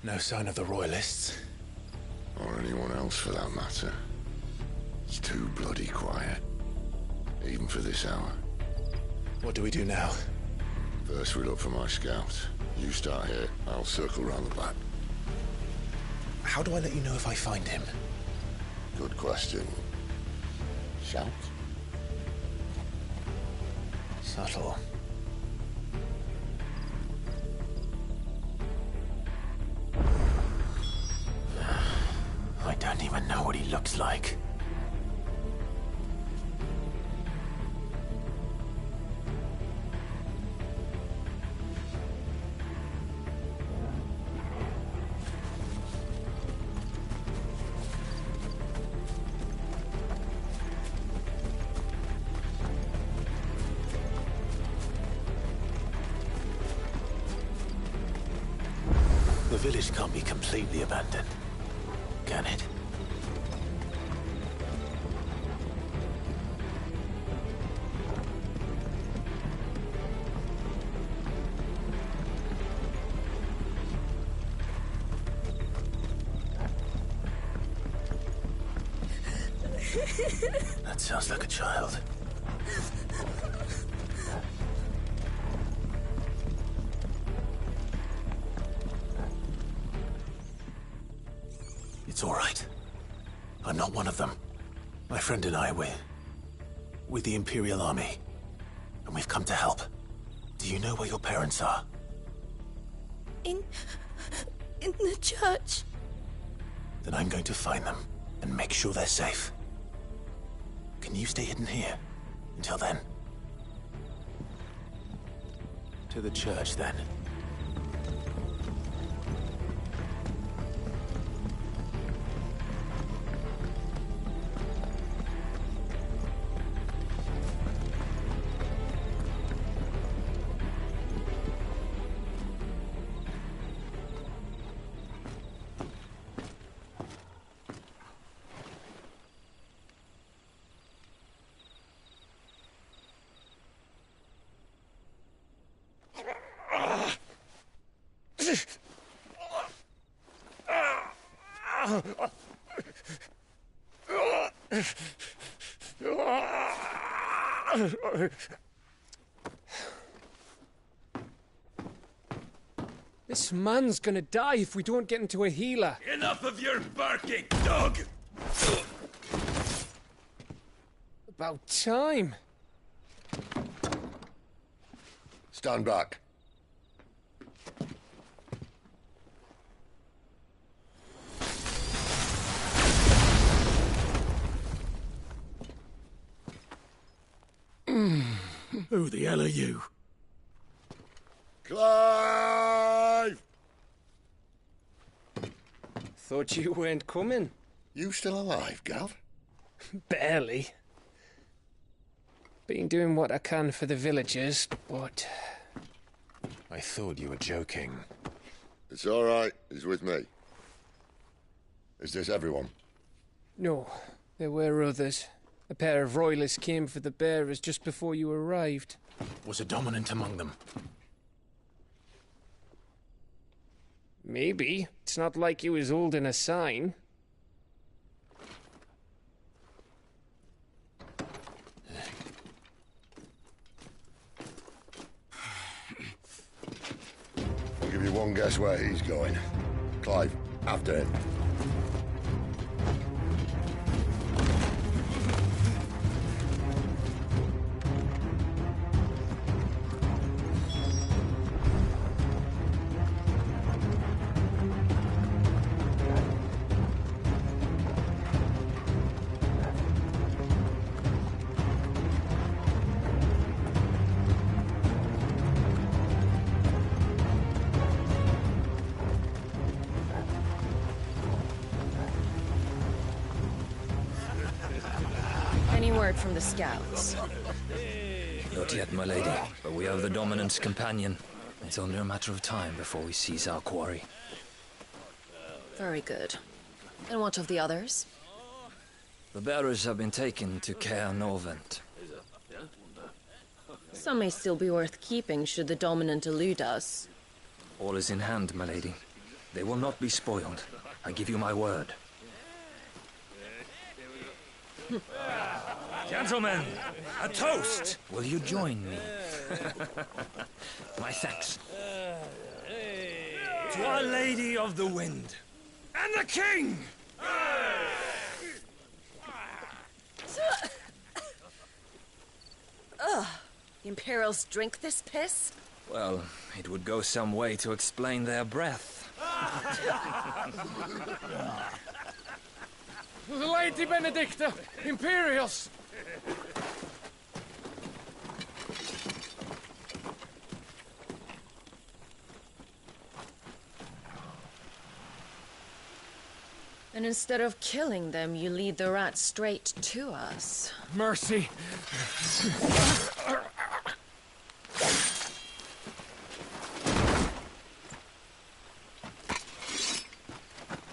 No sign of the Royalists. Or anyone else for that matter. It's too bloody quiet. Even for this hour. What do we do now? First we look for my scout. You start here, I'll circle round the back. How do I let you know if I find him? Good question. Shout? Subtle. I don't even know what he looks like. The village can't be completely abandoned, can it? That sounds like a child. It's all right. I'm not one of them. My friend and I, we're with the Imperial Army. And we've come to help. Do you know where your parents are? In the church. Then I'm going to find them and make sure they're safe. Can you stay hidden here until then? To the church, then. This man's gonna die if we don't get into a healer. Enough of your barking, dog! About time. Stand back. Who the hell are you? Clive! Thought you weren't coming. You still alive, Gav? Barely. Been doing what I can for the villagers, but... I thought you were joking. It's all right. He's with me. Is this everyone? No, there were others. A pair of royalists came for the bearers just before you arrived. Was a dominant among them? Maybe. It's not like he was holding a sign. I'll give you one guess where he's going. Clive, after him. Any word from the scouts? Not yet, my lady, but we have the Dominant's companion. It's only a matter of time before we seize our quarry. Very good. And what of the others? The bearers have been taken to Caer Novent. Some may still be worth keeping should the Dominant elude us. All is in hand, my lady. They will not be spoiled. I give you my word. Gentlemen, a toast! Will you join me? My thanks. To Our Lady of the Wind. And the King! Ugh. The Imperials drink this piss? Well, it would go some way to explain their breath. Lady Benedicta! Imperials! And instead of killing them, you lead the rats straight to us. Mercy!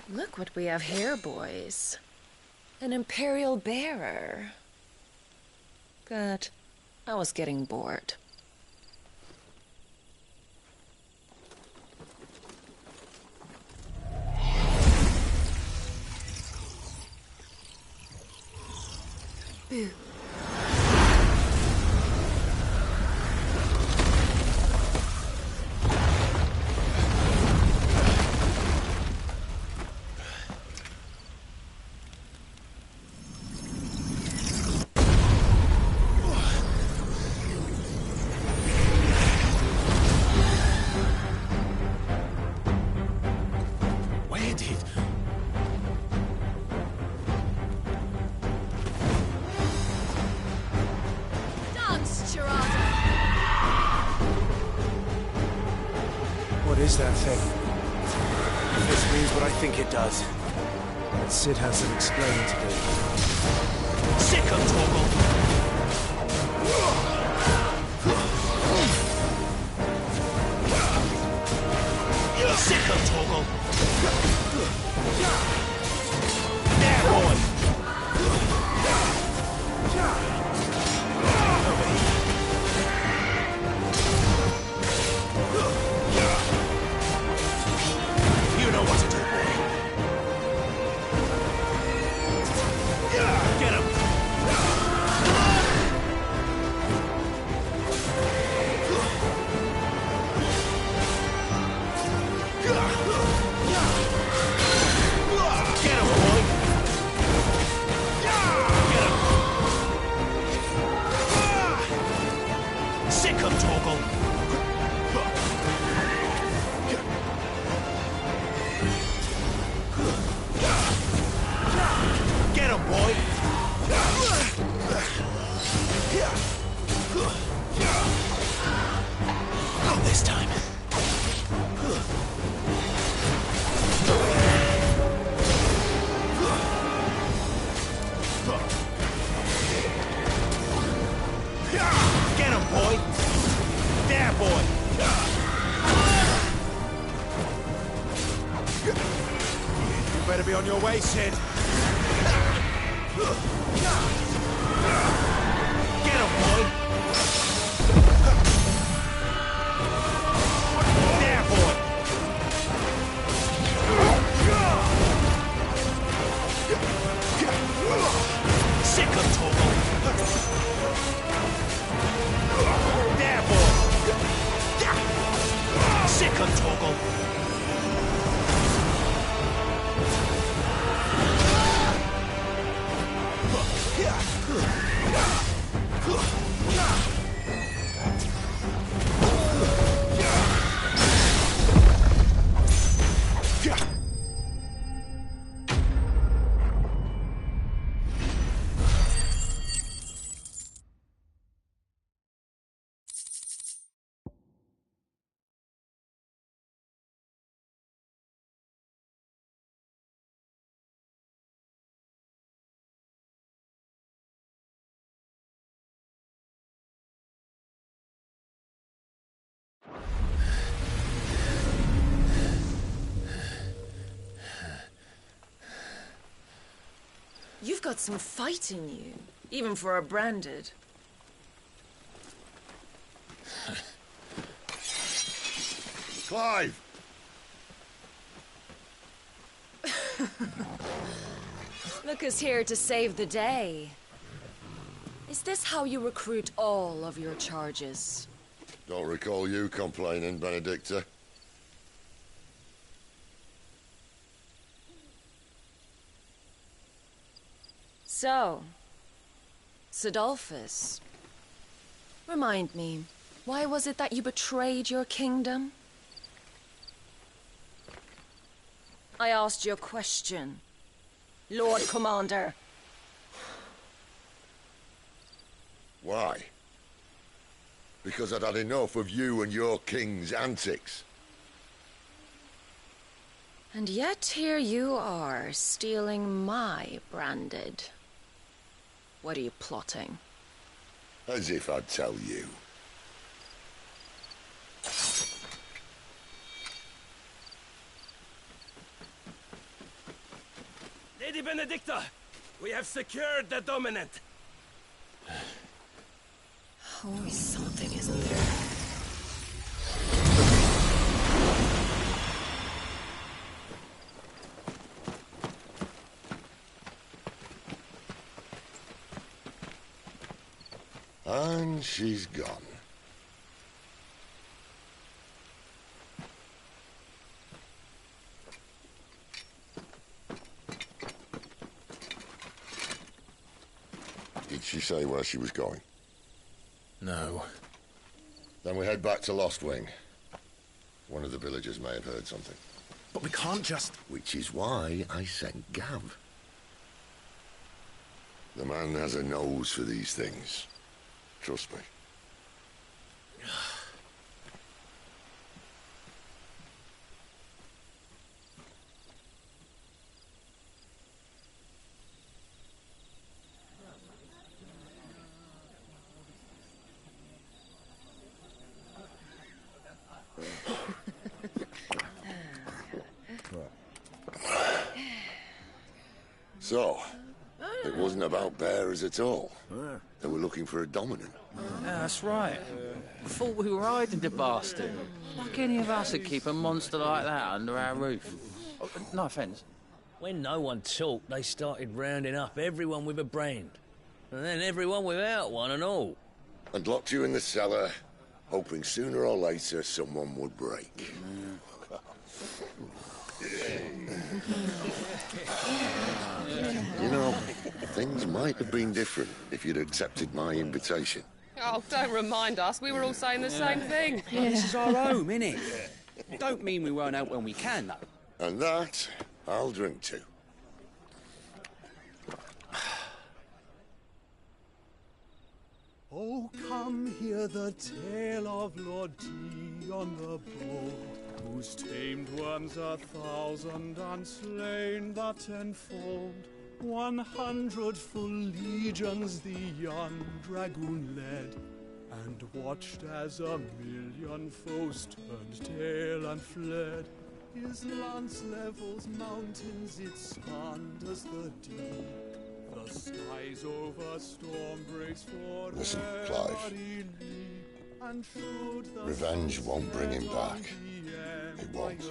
Look what we have here, boys. An Imperial bearer. Good. I was getting bored. Boo. Where did... What is that thing? If this means what I think it does, then Sid has some explaining to do. Sick of Torgal! Sick of Torgal! There, boy! You know what to do, boy. Get him! Get him, boy! Get him! Sick of Torgal! Get him, boy! Not this time. Get him, boy! There, boy! You better be on your way, Sid. Get him, boy! There, boy! Sick of Torgal! There, boy! Sick of Torgal! You've got some fight in you, even for a branded. Clive! Look who's here to save the day. Is this how you recruit all of your charges? Don't recall you complaining, Benedicta. So, Sidolphus, remind me, why was it that you betrayed your kingdom? I asked you a question, Lord Commander. Why? Because I'd had enough of you and your king's antics. And yet here you are, stealing my branded. What are you plotting? As if I'd tell you. Lady Benedicta, we have secured the dominant. Always something, isn't there? And she's gone. Did she say where she was going? No. Then we head back to Lost Wing. One of the villagers may have heard something. But we can't just... Which is why I sent Gav. The man has a nose for these things. Trust me. So, it wasn't about bearers at all. They were looking for a dominant. Yeah, that's right. I thought we were hiding the bastard. Like any of us would keep a monster like that under our roof. Oh, no offence. When no one talked, they started rounding up everyone with a brand. And then everyone without one and all. And locked you in the cellar, hoping sooner or later someone would break. You know, things might have been different if you'd accepted my invitation. Oh, don't remind us. We were all saying the same thing. This is our home, innit? Don't mean we won't out when we can, though. And that, I'll drink to. Oh, come hear the tale of Lord Dion the Bold, who's tamed worms 1,000 and slain the 10-fold. 100 full legions the young dragoon led, and watched as 1,000,000 foes turned tail and fled. His lance levels mountains, it slanders the deep. The skies over storm breaks for Listen, Clive. Revenge won't bring him back. It won't.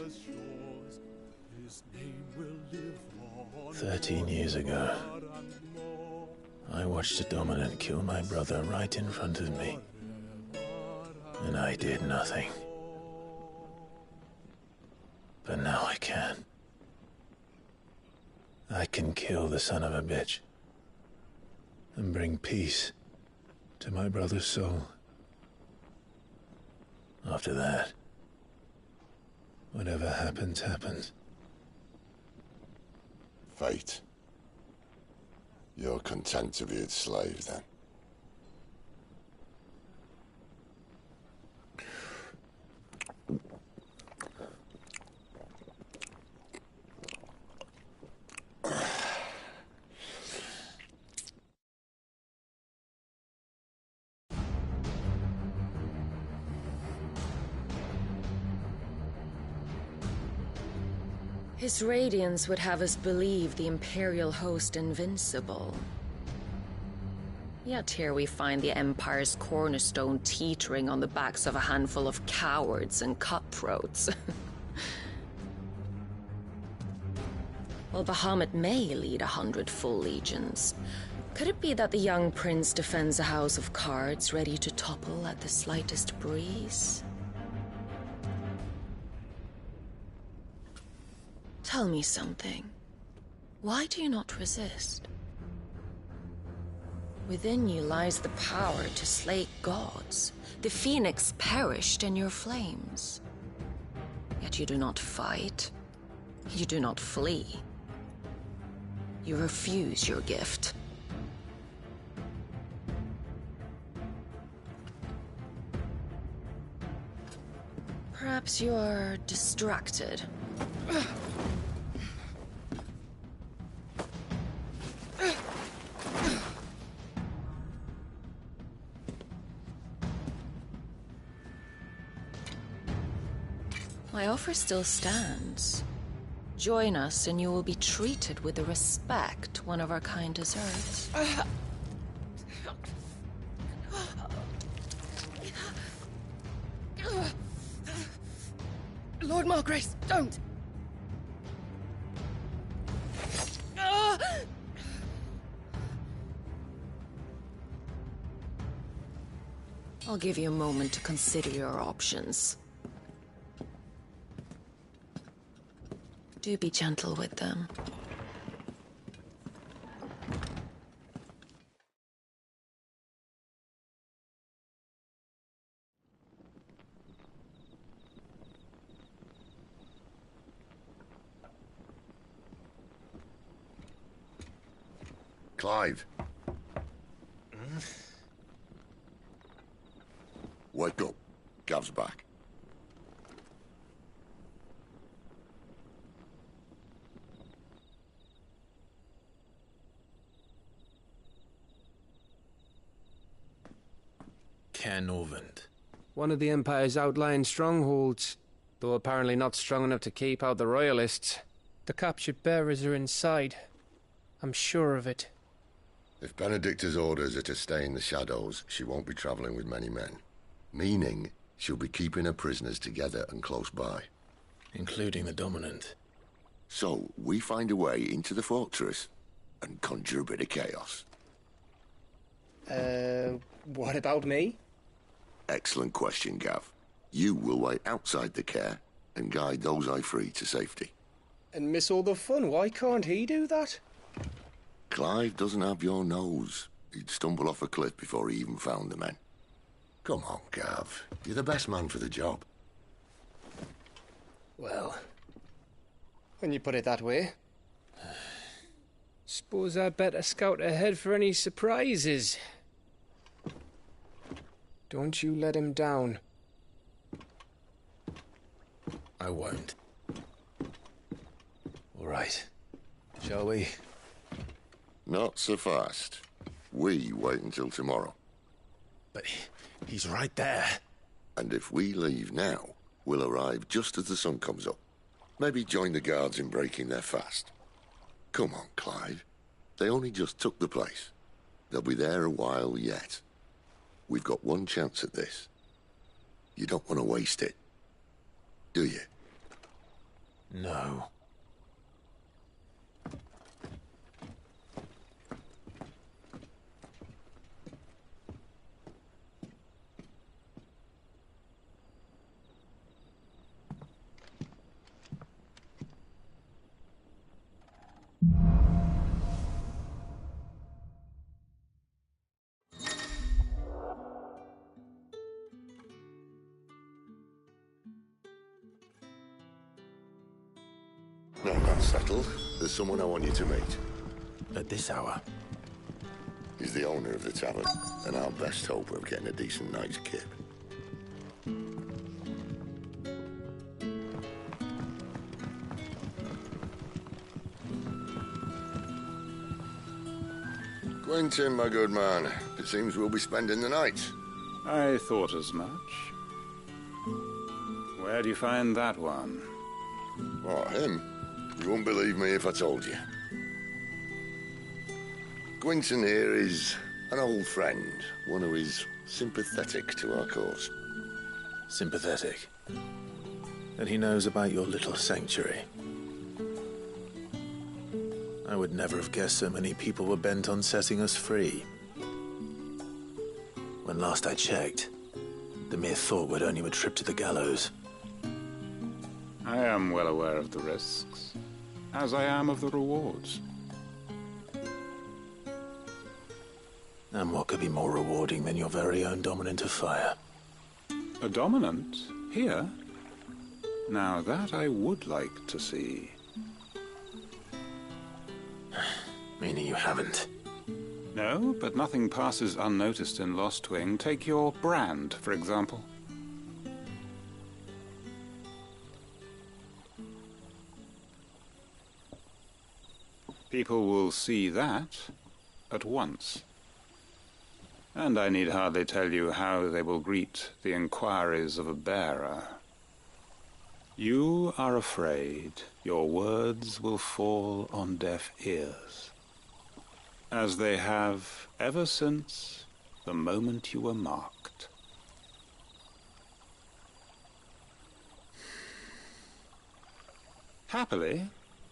13 years ago, I watched a dominant kill my brother right in front of me. And I did nothing. But now I can. I can kill the son of a bitch. And bring peace to my brother's soul. After that, whatever happens, happens. Fate. You're content to be its slave, then? His radiance would have us believe the Imperial host invincible. Yet here we find the Empire's cornerstone teetering on the backs of a handful of cowards and cutthroats. Well, Bahamut may lead 100 full legions. Could it be that the young prince defends a house of cards ready to topple at the slightest breeze? Tell me something. Why do you not resist? Within you lies the power to slay gods. The phoenix perished in your flames. Yet you do not fight. You do not flee. You refuse your gift. Perhaps you are distracted. My offer still stands. Join us and you will be treated with the respect one of our kind deserves. Lord Margrace, don't! I'll give you a moment to consider your options. Do be gentle with them. Clive. Wake up. Gav's back. Norvend. One of the Empire's outlying strongholds, though apparently not strong enough to keep out the Royalists. The captured bearers are inside. I'm sure of it. If Benedicta's orders are to stay in the shadows, she won't be traveling with many men. Meaning, she'll be keeping her prisoners together and close by. Including the Dominant. So, we find a way into the fortress and conjure a bit of chaos. What about me? Excellent question, Gav. You will wait outside the care and guide those I free to safety. And miss all the fun. Why can't he do that? Clive doesn't have your nose. He'd stumble off a cliff before he even found the men. Come on, Gav. You're the best man for the job. Well, when you put it that way. Suppose I'd better scout ahead for any surprises. Don't you let him down. I won't. All right. Shall we? Not so fast. We wait until tomorrow. But he's right there. And if we leave now, we'll arrive just as the sun comes up. Maybe join the guards in breaking their fast. Come on, Clive. They only just took the place. They'll be there a while yet. We've got one chance at this. You don't want to waste it, do you? No. No, that's settled. There's someone I want you to meet. At this hour? He's the owner of the tavern, and our best hope of getting a decent night's kip. Quentin, my good man. It seems we'll be spending the night. I thought as much. Where do you find that one? Oh, him? You wouldn't believe me if I told you. Quentin here is an old friend, one who is sympathetic to our cause. Sympathetic? And he knows about your little sanctuary? I would never have guessed so many people were bent on setting us free. When last I checked, the mere thought would earn you a trip to the gallows. I am well aware of the risks, as I am of the rewards. And what could be more rewarding than your very own dominant of fire? A dominant? Here? Now that I would like to see. Meaning you haven't? No, but nothing passes unnoticed in Lostwing. Take your brand, for example. People will see that at once. And I need hardly tell you how they will greet the inquiries of a bearer. You are afraid your words will fall on deaf ears, as they have ever since the moment you were marked. Happily,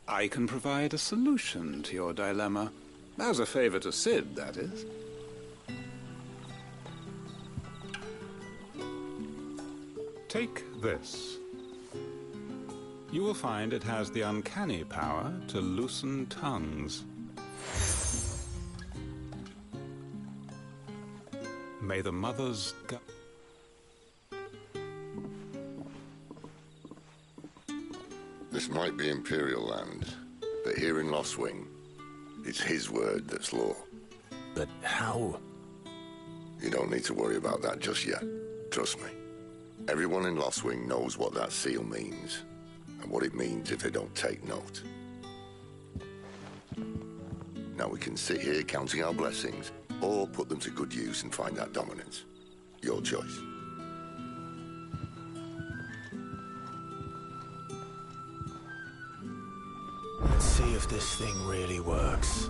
I can provide a solution to your dilemma, as a favor to Sid, that is. Take this. You will find it has the uncanny power to loosen tongues. May the mother's This might be Imperial land, but here in Lostwing, it's his word that's law. But how? You don't need to worry about that just yet. Trust me. Everyone in Lostwing knows what that seal means, and what it means if they don't take note. Now we can sit here counting our blessings, or put them to good use and find that dominance. Your choice. Let's see if this thing really works.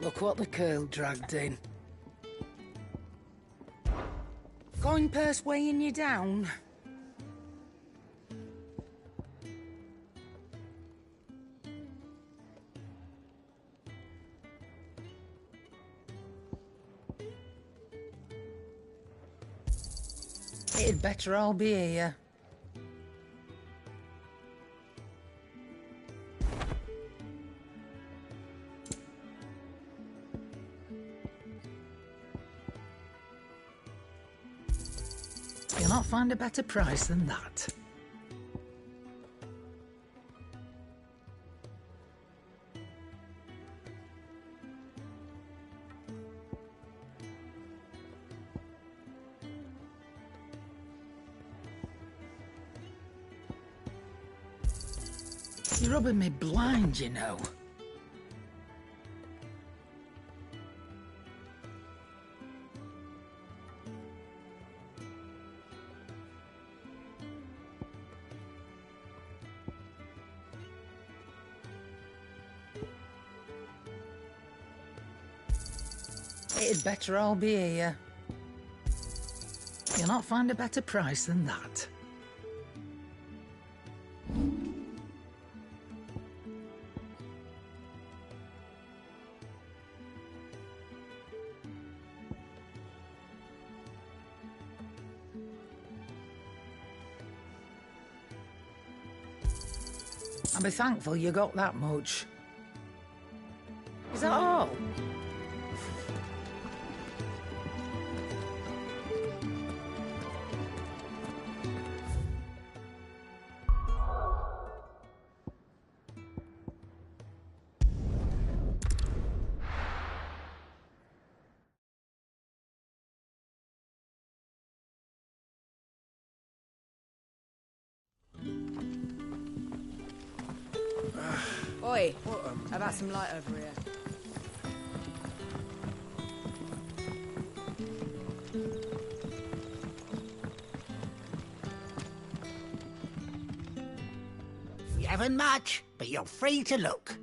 Look what the curl dragged in. Coin purse weighing you down? It'd better all be here. You'll not find a better price than that. You're rubbing me blind, you know. It'd better all be here. You'll not find a better price than that. I'll be thankful you got that much. Is that all? Oi, how about some light over here? We haven't much, but you're free to look.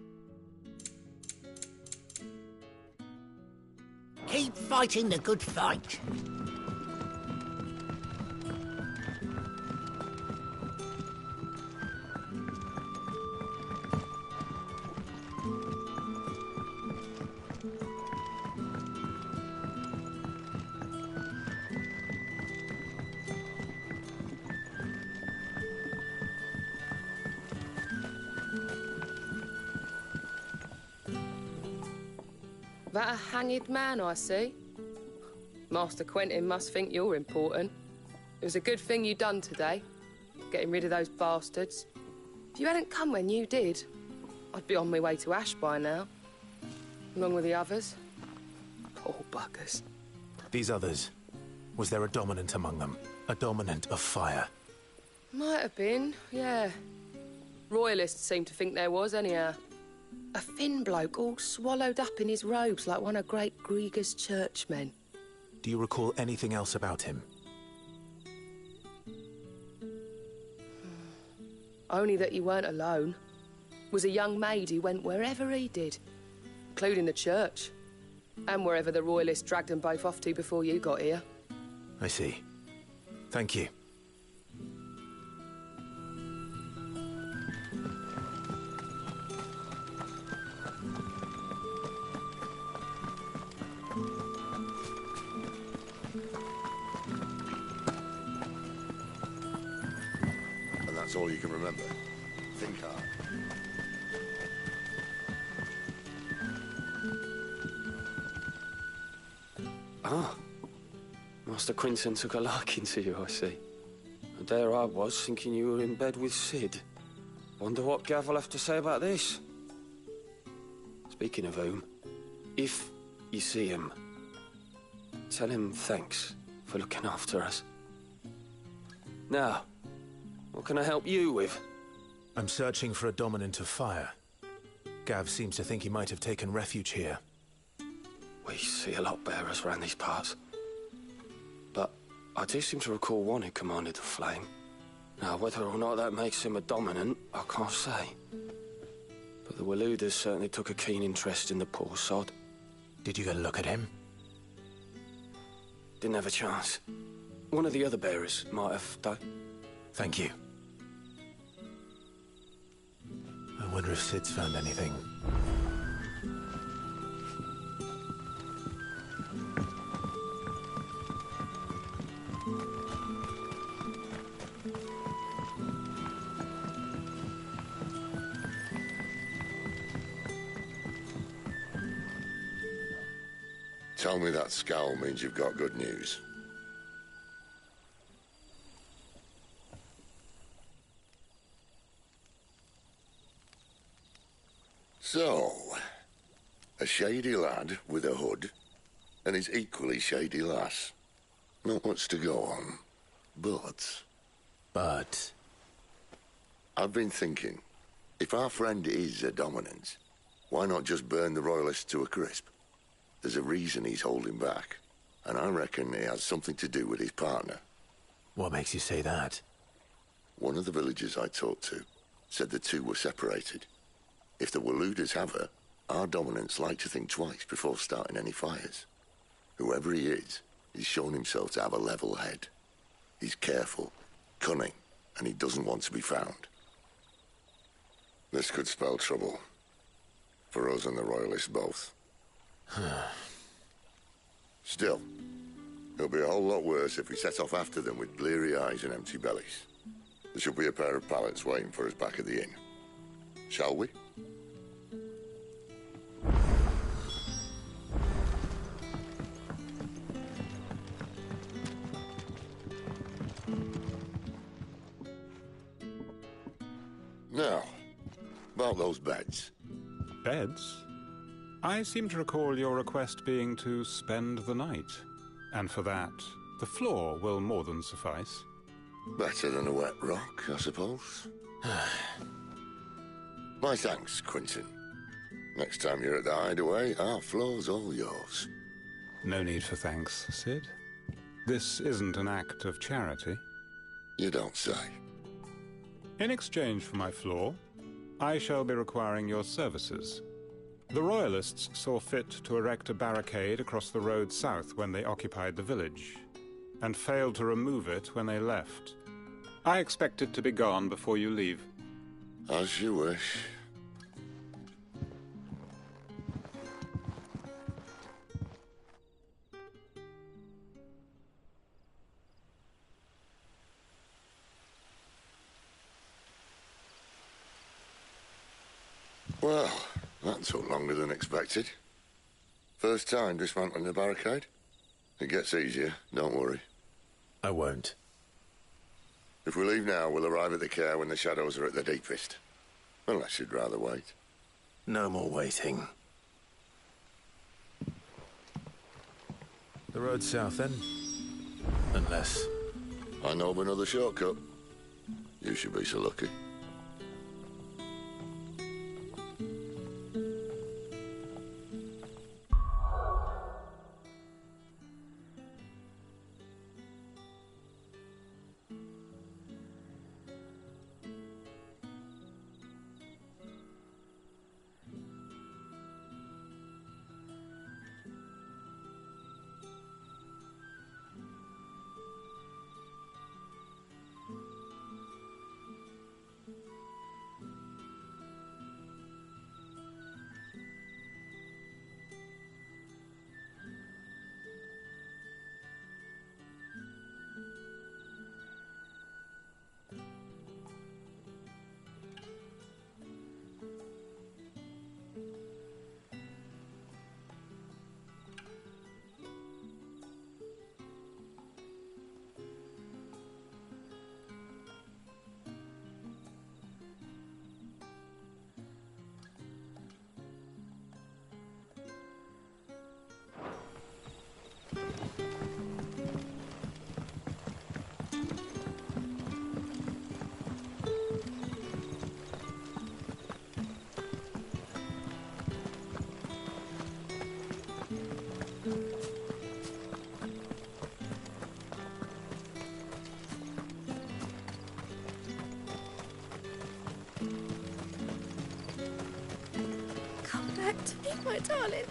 Keep fighting the good fight. That a hanged man I see? Master Quentin must think you're important. It was a good thing you done today, getting rid of those bastards. If you hadn't come when you did, I'd be on my way to Ash by now, along with the others. Poor buggers. These others, was there a dominant among them? A dominant of fire? Might have been, yeah. Royalists seem to think there was, anyhow. A thin bloke all swallowed up in his robes like one of Great Grieger's churchmen. Do you recall anything else about him? Only that he weren't alone. Was a young maid who went wherever he did, including the church, and wherever the Royalists dragged them both off to before you got here. I see. Thank you. That's all you can remember. Think hard. Ah. Master Quentin took a liking to you, I see. And there I was, thinking you were in bed with Sid. Wonder what Gav will have to say about this. Speaking of whom, if you see him, tell him thanks for looking after us. Now, what can I help you with? I'm searching for a dominant of fire. Gav seems to think he might have taken refuge here. We see a lot bearers around these parts. But I do seem to recall one who commanded the flame. Now, whether or not that makes him a dominant, I can't say. But the Waluders certainly took a keen interest in the poor sod. Did you get a look at him? Didn't have a chance. One of the other bearers might have, though. Thank you. I wonder if Sid's found anything. Tell me that scowl means you've got good news. So, a shady lad with a hood, and his equally shady lass. Not much to go on, but... I've been thinking, if our friend is a dominant, why not just burn the Royalists to a crisp? There's a reason he's holding back, and I reckon it has something to do with his partner. What makes you say that? One of the villagers I talked to said the two were separated. If the Waluders have her, our dominants like to think twice before starting any fires. Whoever he is, he's shown himself to have a level head. He's careful, cunning, and he doesn't want to be found. This could spell trouble. For us and the Royalists both. Still, it'll be a whole lot worse if we set off after them with bleary eyes and empty bellies. There should be a pair of pallets waiting for us back at the inn. Shall we? Now, about those beds. Beds? I seem to recall your request being to spend the night. And for that, the floor will more than suffice. Better than a wet rock, I suppose. My thanks, Quentin. Next time you're at the Hideaway, our floor's all yours. No need for thanks, Sid. This isn't an act of charity. You don't say. In exchange for my floor, I shall be requiring your services. The Royalists saw fit to erect a barricade across the road south when they occupied the village, and failed to remove it when they left. I expect it to be gone before you leave. As you wish. Well, that took longer than expected. First time dismantling the barricade? It gets easier, don't worry. I won't. If we leave now, we'll arrive at the care when the shadows are at their deepest. Unless you'd rather wait. No more waiting. The road south, then? Unless... I know of another shortcut. You should be so lucky. Back to me, my darling.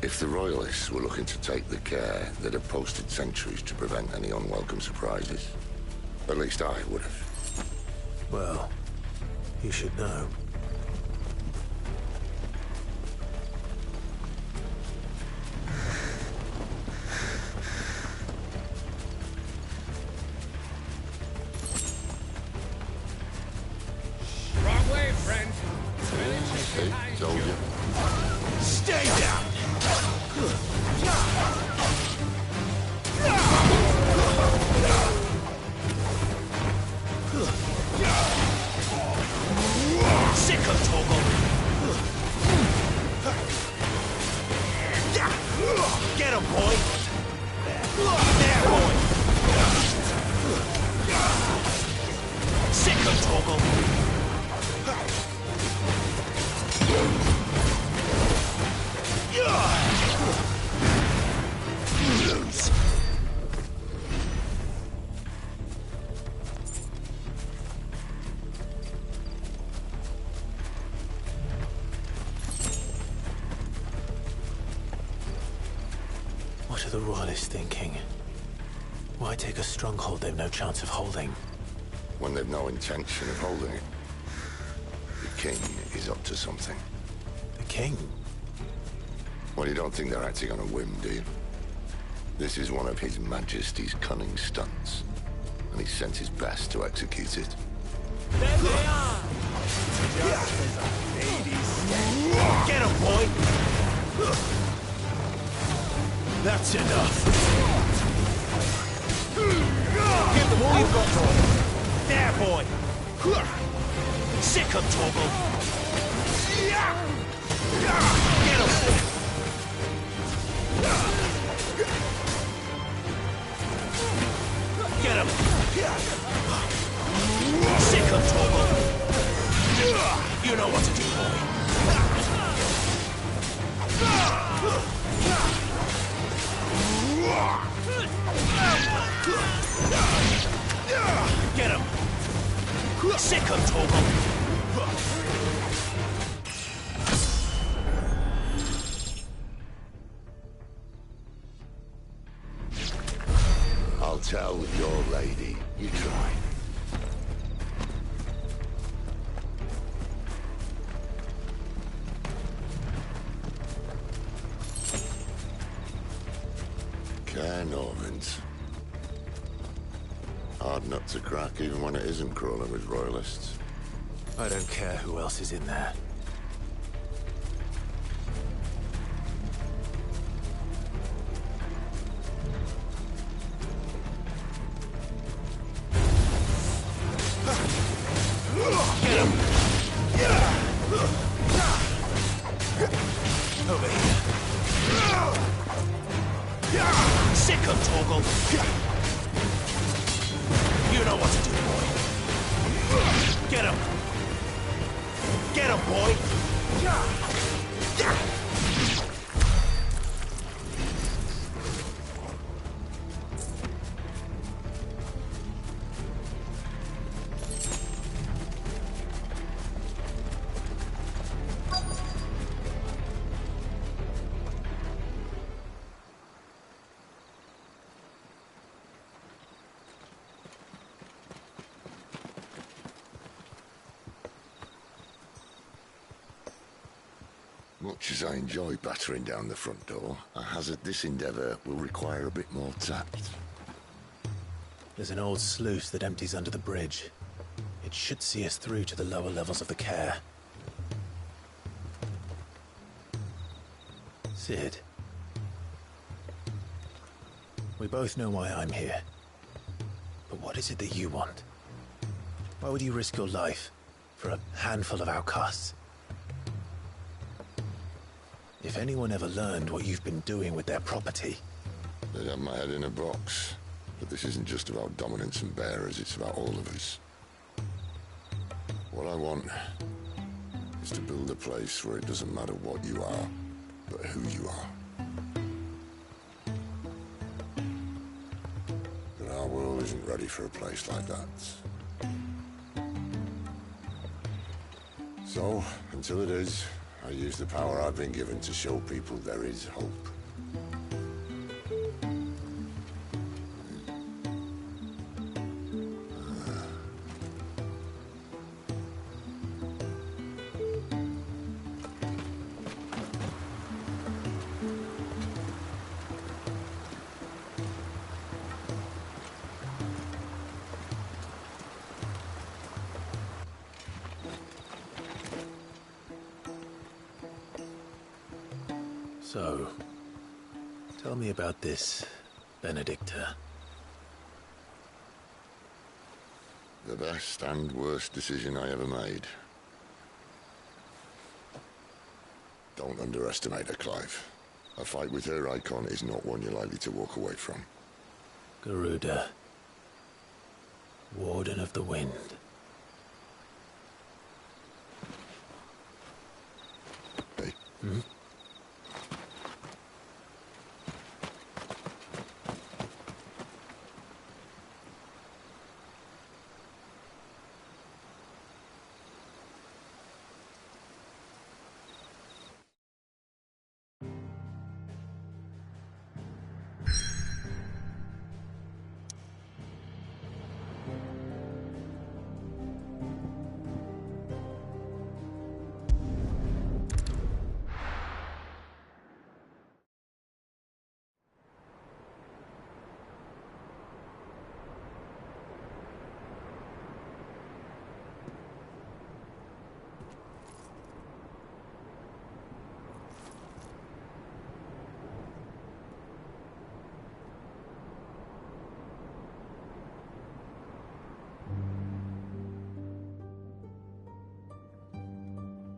If the Royalists were looking to take the care, they'd have posted sentries to prevent any unwelcome surprises. At least I would have. Well, you should know. Told you. Stay down! Sick of Toggle! Get him, boy! There, boy! Sick of Toggle! Lose. What are the Royalists thinking? Why take a stronghold they've no chance of holding? When they've no intention of holding it. The king is up to something. The king? Well, you don't think they're acting on a whim, do you? This is one of His Majesty's cunning stunts, and he's sent his best to execute it. There they are! Get him, boy! That's enough! Give them all you've got, Torgal! There, boy! Sick of Torgal! Get him! tell your lady you tried. Care Normans. Hard nut to crack even when it isn't crawling with royalists. I don't care who else is in there. Get him! Over here. Sick of Torgal! You know what to do, boy. Get him! Get him, boy! Much as I enjoy battering down the front door, I hazard this endeavour will require a bit more tact. There's an old sluice that empties under the bridge. It should see us through to the lower levels of the care. Sid. We both know why I'm here. But what is it that you want? Why would you risk your life for a handful of outcasts? If anyone ever learned what you've been doing with their property... They'd have my head in a box. But this isn't just about dominance and bearers, it's about all of us. What I want is to build a place where it doesn't matter what you are, but who you are. But our world isn't ready for a place like that. So, until it is, I use the power I've been given to show people there is hope. So, tell me about this Benedicta. The best and worst decision I ever made. Don't underestimate her, Clive. A fight with her icon is not one you're likely to walk away from. Garuda. Warden of the Wind. Hey. Hmm?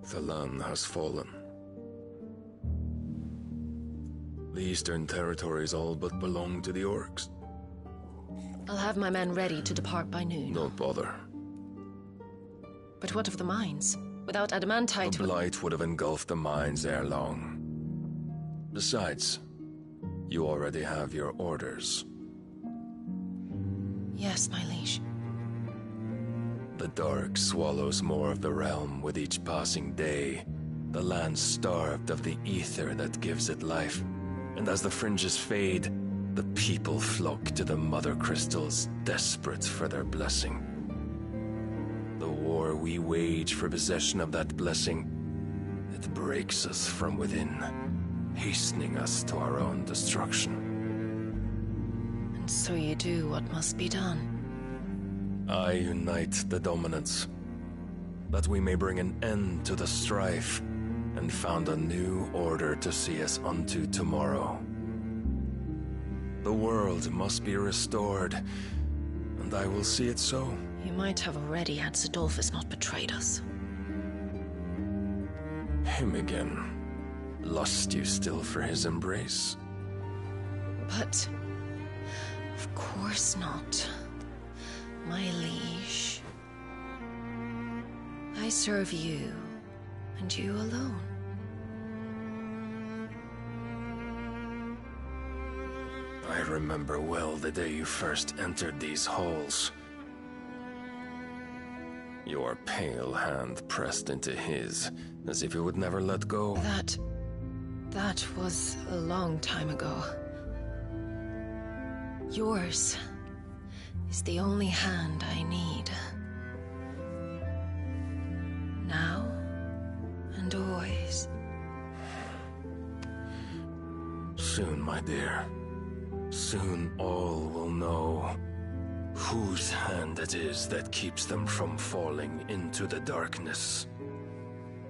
The land has fallen. The Eastern territories all but belong to the orcs. I'll have my men ready to depart by noon. Don't bother. But what of the mines? Without adamantite... The blight would have engulfed the mines ere long. Besides, you already have your orders. Yes, my liege. The dark swallows more of the realm with each passing day. The land starved of the ether that gives it life. And as the fringes fade, The people flock to the Mother Crystals, desperate for their blessing. The war we wage for possession of that blessing, it breaks us from within, hastening us to our own destruction. And so you do what must be done. I unite the dominants, that we may bring an end to the strife, and found a new order to see us unto tomorrow. The world must be restored, and I will see it so. You might have already had Zidolphus not betrayed us. Him again. Lust you still for his embrace? But... of course not. My liege. I serve you, and you alone. I remember well the day you first entered these halls. Your pale hand pressed into his, as if you would never let go. That was a long time ago. Yours is the only hand I need. Now and always. Soon, my dear. Soon all will know whose hand it is that keeps them from falling into the darkness.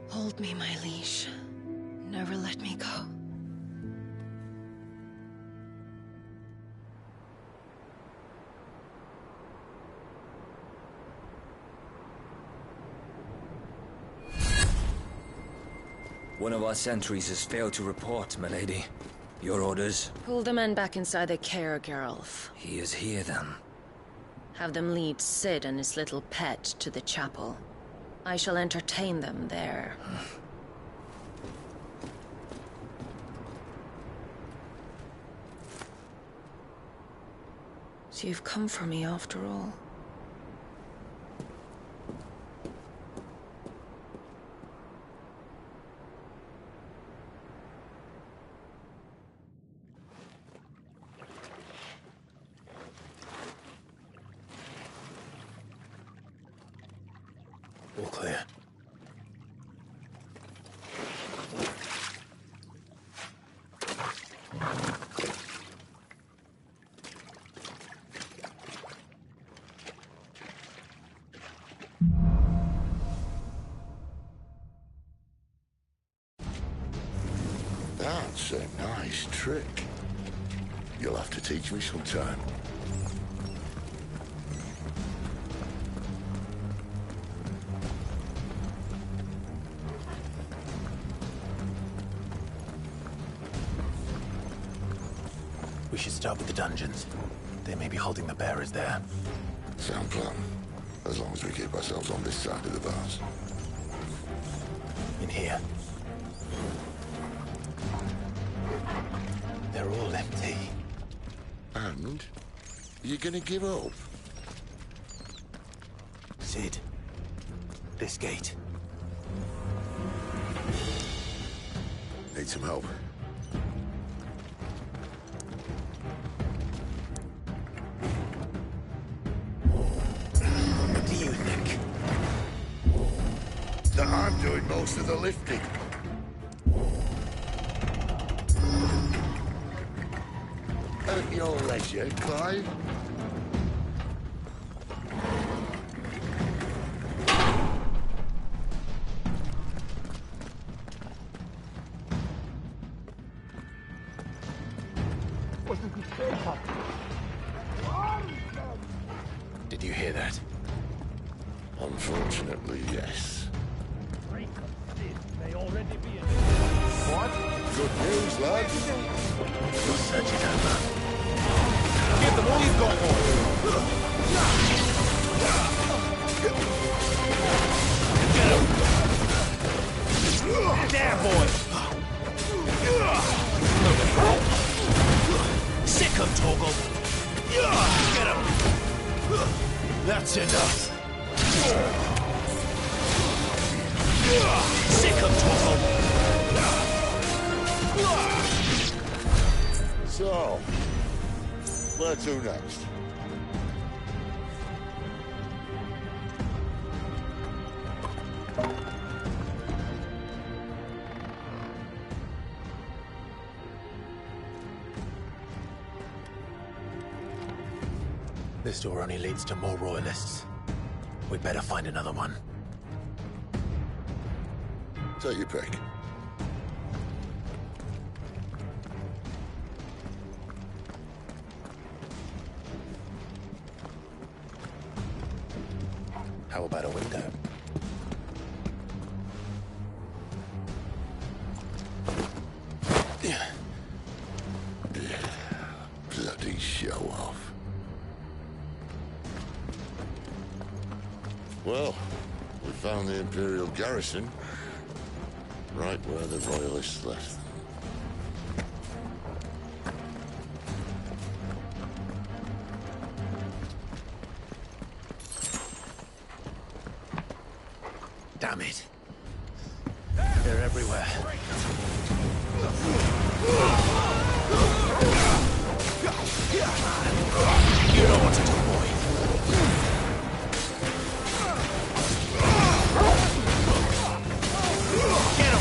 Hold me, my liege. Never let me go. One of our sentries has failed to report, milady. Your orders? Pull the men back inside their care, Geralf. He is here, then. Have them lead Cid and his little pet to the chapel. I shall entertain them there. So you've come for me after all. All clear. That's a nice trick. You'll have to teach me sometime. We should start with the dungeons. They may be holding the bearers there. Sound plan. As long as we keep ourselves on this side of the bars. In here. They're all empty. And? You gonna give up? Cid. This gate. Need some help? What do you think? That I'm doing most of the lifting. At your leisure, Clive. Did you hear that? Unfortunately, yes. What? Good news, lads. We'll search it over. Get them all you've got on. There, boy. Sick him, Torgal. Get him. That's enough. Sick him, Torgal. So, Where to next? This door only leads to more royalists. We'd better find another one. Take your pick. How about a window? Bloody show off. Well, we found the Imperial garrison, right where the Royalists left them. Damn it. They're everywhere. You know what to do, boy. Get him,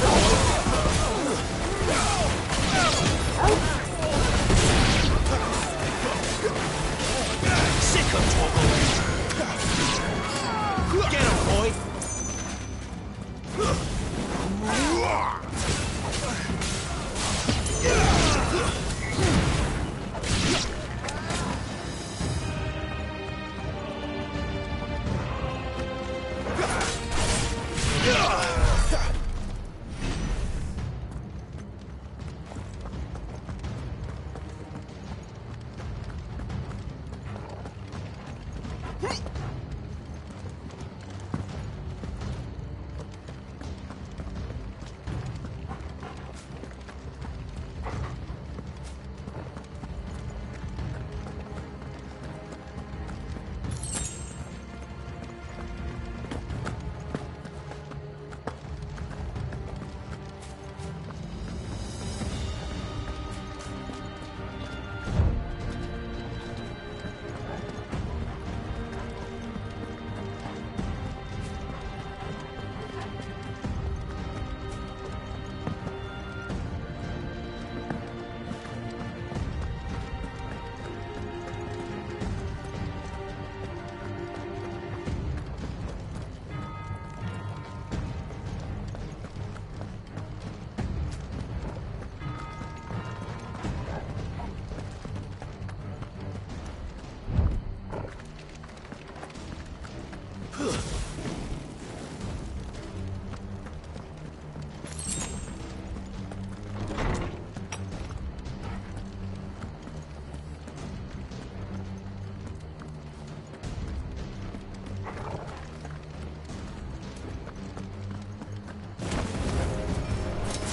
sick of trouble. Get him, boy.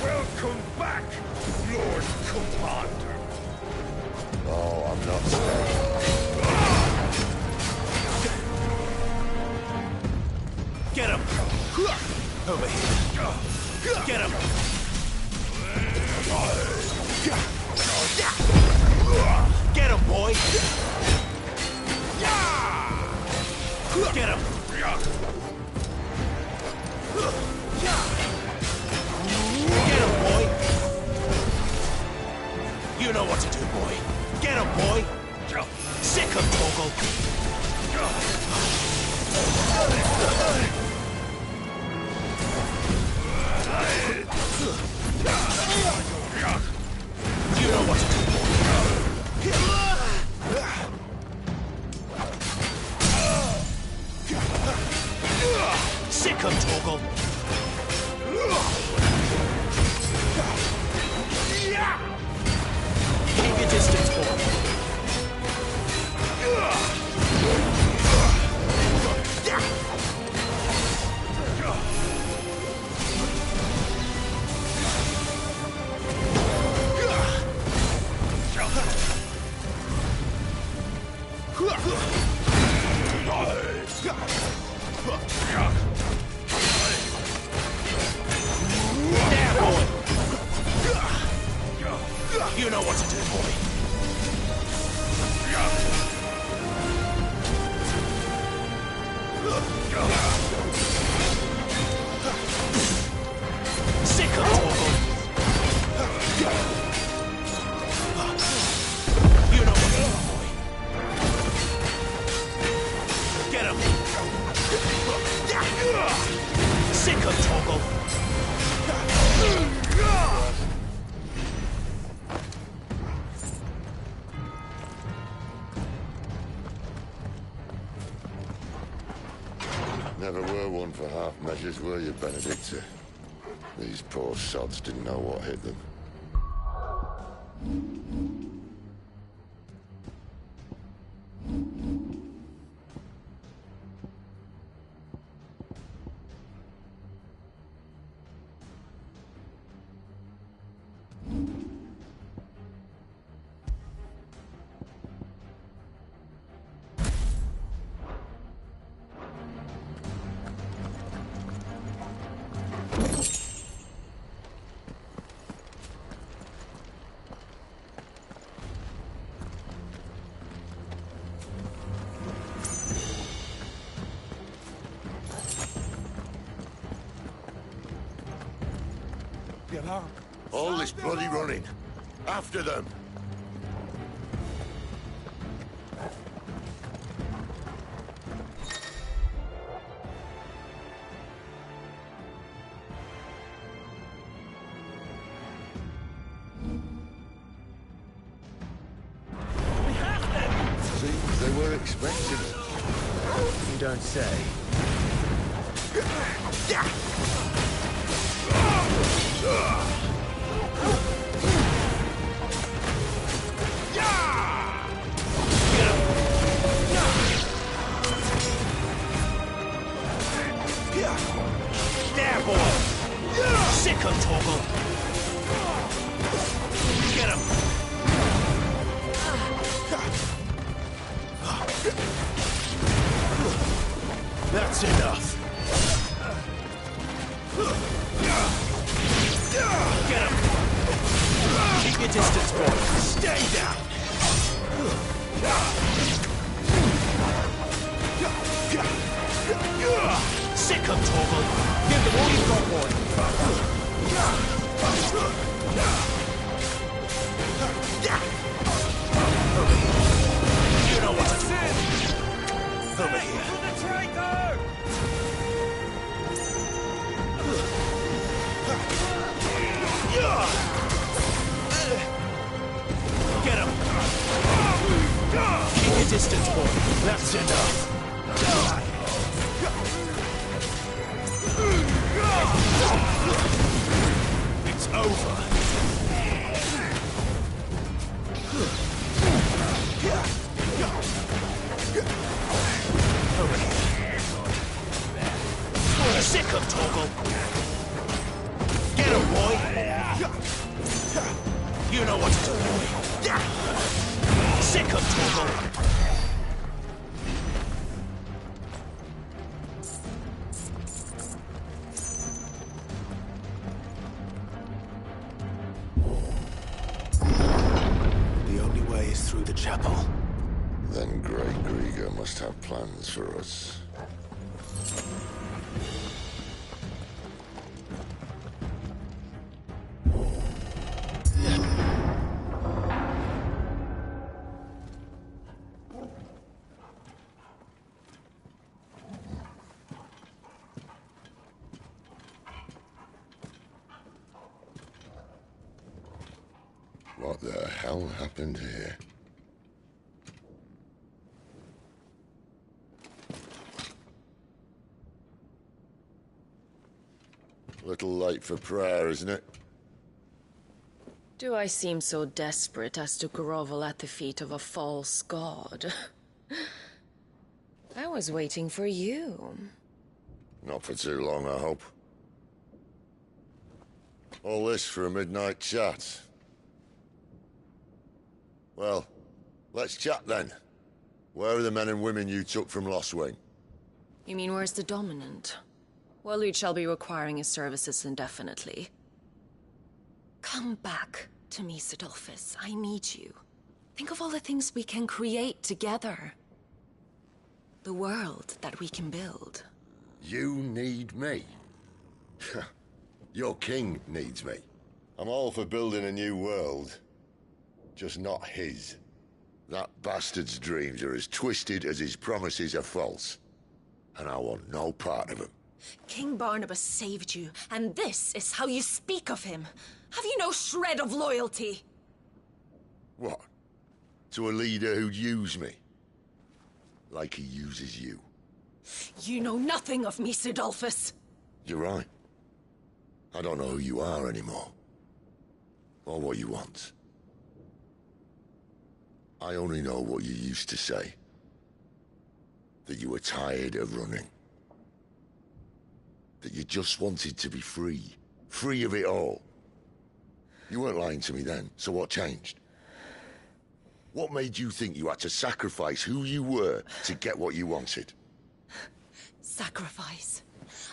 Welcome back, Lord Commander. Oh, I'm not staying. Get him! Over here. Get him! Get him, boy! Get him! Get him, boy! You know what to do, boy. Get him, boy! Sick of Torgal! You know what to do, boy. Sick of Torgal! Keep your distance, boy. You know what to do, boy. Sick of Torgal! You know what's up, boy. Get him! Sick of Torgal! Never were one for half measures, were you, Benedicta? These poor sods didn't know what hit them. All this bloody running. After them. Seems they were expecting it. You don't say. There, boy! Sick of Torgal! Get him! That's enough! Get him! Keep your distance, boy! Stay down! Sick of Torgal! Give them all you've got, boy! You know what to do. Over here. For the traitor! Get him! Keep your distance, boy. That's enough. It's over. Over here. Sick of Torgal. Get him, boy. You know what to do, boy. Sick of Torgal. Through the chapel. Then Great Grieger must have plans for us. What the hell happened here? Little late for prayer, isn't it? Do I seem so desperate as to grovel at the feet of a false god? I was waiting for you. Not for too long, I hope. All this for a midnight chat. Well, let's chat then. Where are the men and women you took from Lost Wing? You mean where's the dominant? Waleed shall be requiring his services indefinitely. Come back to me, Sidolphus. I need you. Think of all the things we can create together. The world that we can build. You need me? Your king needs me. I'm all for building a new world. Just not his. That bastard's dreams are as twisted as his promises are false. And I want no part of them. King Barnabas saved you, and this is how you speak of him. Have you no shred of loyalty? What? To a leader who'd use me? Like he uses you. You know nothing of me, Sidolphus. You're right. I don't know who you are anymore. Or what you want. I only know what you used to say. That you were tired of running. That you just wanted to be free. Free of it all. You weren't lying to me then, so what changed? What made you think you had to sacrifice who you were to get what you wanted? Sacrifice.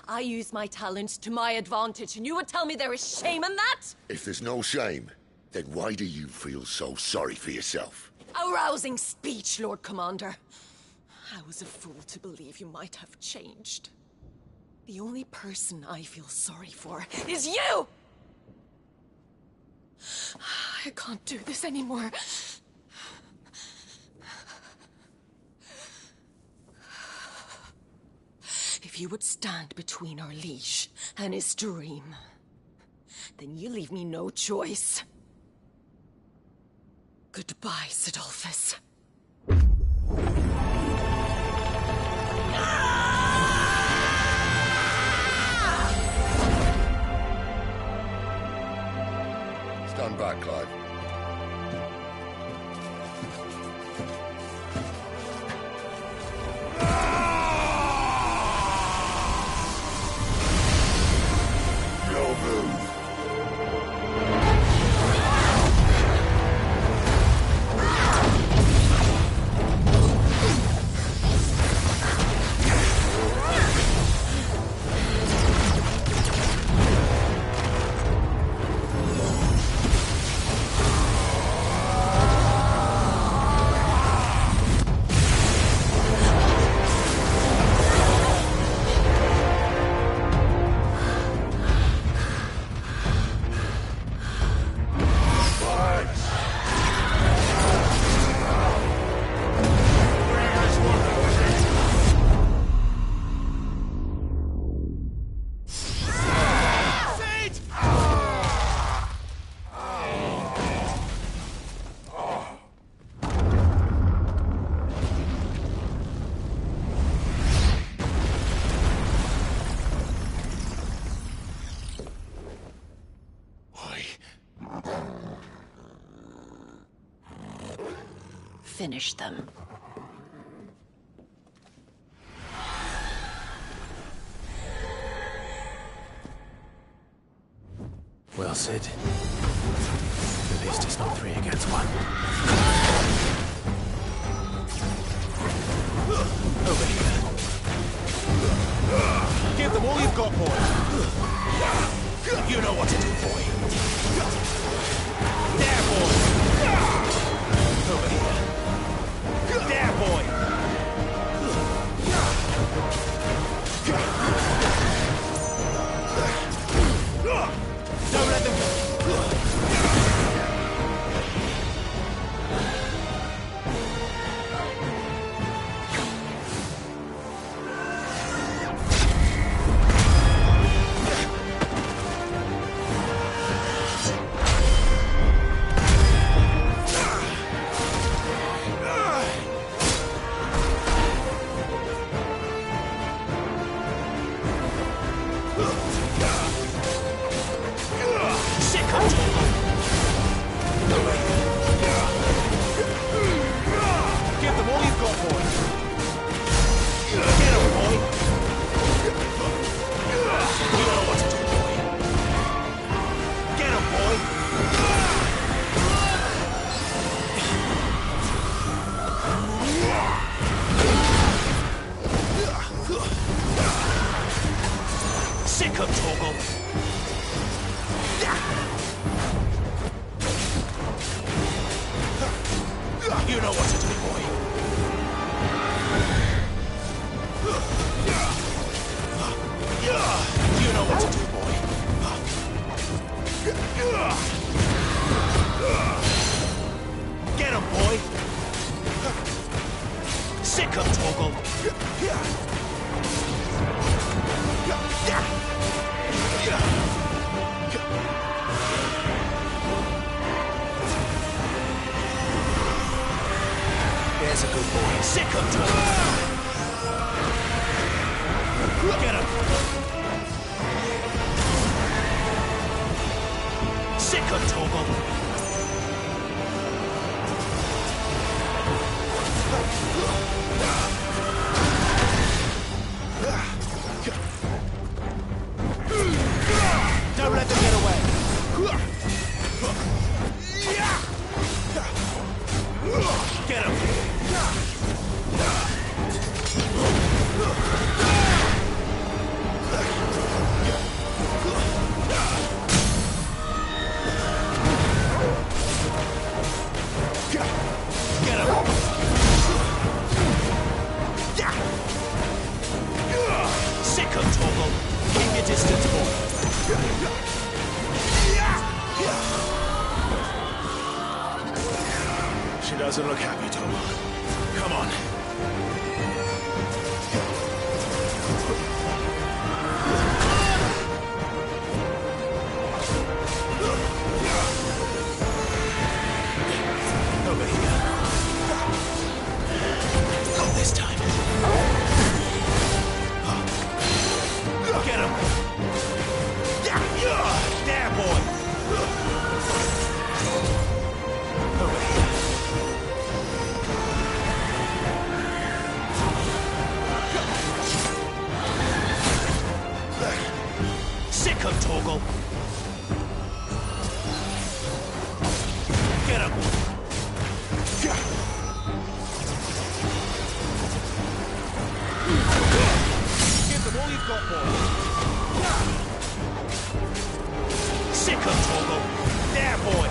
I use my talents to my advantage, and you would tell me there is shame in that? If there's no shame, then why do you feel so sorry for yourself? A rousing speech, Lord Commander. I was a fool to believe you might have changed. The only person I feel sorry for is you! I can't do this anymore. If you would stand between our liege and his dream, then you leave me no choice. Goodbye, Sidolphus. Stand back, Clive. No move. Finish them. Well, Sid. At least it's not 3 against 1. Over here. Give them all you've got, boy. You know what to do, boy. There, boy. Over here. There, boy. Don't let them go. That's a good boy. Sick him, Torgal. Get him. Sick him, Torgal. Don't let them get away. Get him. Get him. Sick him, Torgal. Keep your distance, boy. She doesn't look happy, Torgal. Come on. Over here. Not this time. Get him! There, boy! Over here. Sick him, Torgal! Get him! Give them all you've got, boy! Sick him, Torgal! There, boy!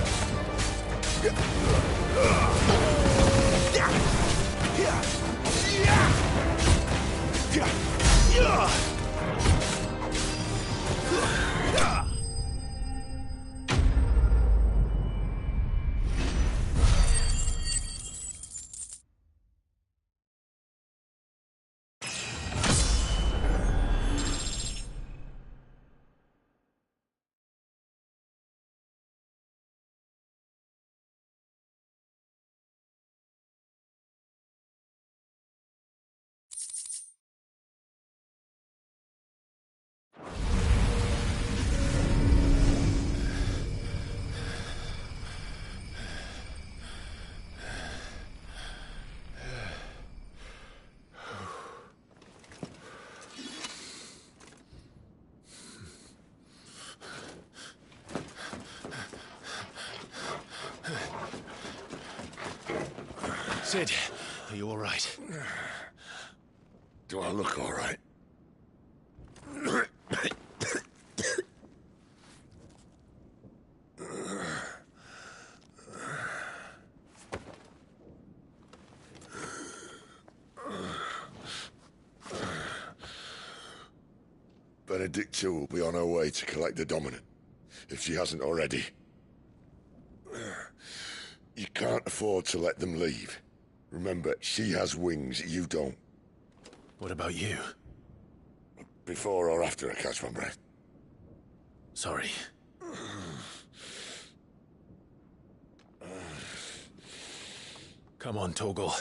Sid, are you all right? Do I look all right? Benedicta will be on her way to collect the Dominant, if she hasn't already. You can't afford to let them leave. Remember, she has wings, you don't. What about you? Before or after I catch my breath? Sorry. Come on, Torgal.